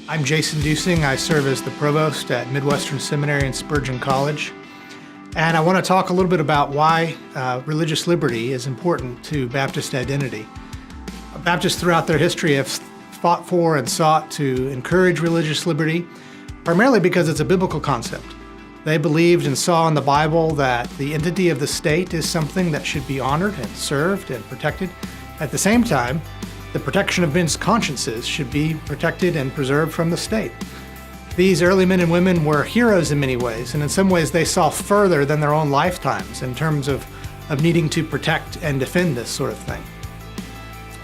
I'm Jason Duesing. I serve as the provost at Midwestern Seminary and Spurgeon College. And I want to talk a little bit about why religious liberty is important to Baptist identity. Baptists throughout their history have fought for and sought to encourage religious liberty, primarily because it's a biblical concept. They believed and saw in the Bible that the entity of the state is something that should be honored and served and protected. At the same time, the protection of men's consciences should be protected and preserved from the state. These early men and women were heroes in many ways, and in some ways they saw further than their own lifetimes in terms of needing to protect and defend this sort of thing.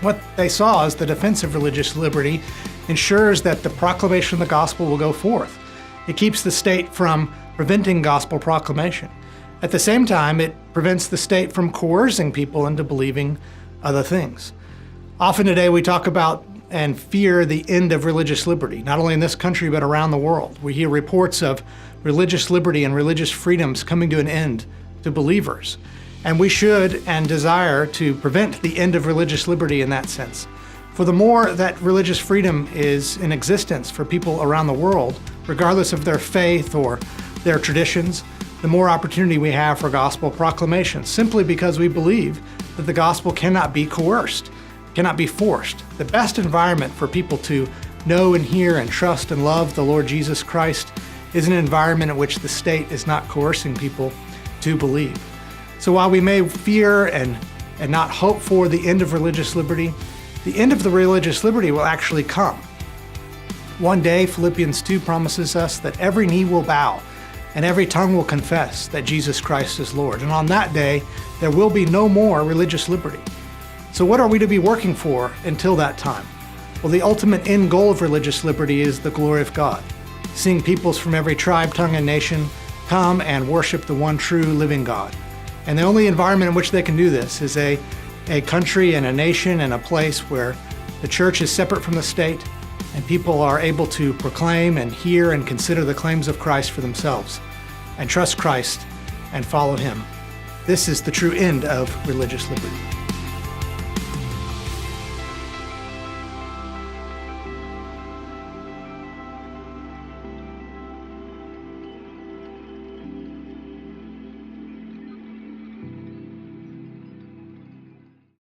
What they saw is the defense of religious liberty ensures that the proclamation of the gospel will go forth. It keeps the state from preventing gospel proclamation. At the same time, it prevents the state from coercing people into believing other things. Often today we talk about and fear the end of religious liberty, not only in this country but around the world. We hear reports of religious liberty and religious freedoms coming to an end to believers. And we should and desire to prevent the end of religious liberty in that sense. For the more that religious freedom is in existence for people around the world, regardless of their faith or their traditions, the more opportunity we have for gospel proclamation, simply because we believe that the gospel cannot be coerced, cannot be forced. The best environment for people to know and hear and trust and love the Lord Jesus Christ is an environment in which the state is not coercing people to believe. So while we may fear and not hope for the end of religious liberty, the end of the religious liberty will actually come. One day, Philippians 2 promises us that every knee will bow and every tongue will confess that Jesus Christ is Lord. And on that day, there will be no more religious liberty. So what are we to be working for until that time? Well, the ultimate end goal of religious liberty is the glory of God, seeing peoples from every tribe, tongue, and nation come and worship the one true living God. And the only environment in which they can do this is a country and a nation and a place where the church is separate from the state and people are able to proclaim and hear and consider the claims of Christ for themselves and trust Christ and follow Him. This is the true end of religious liberty.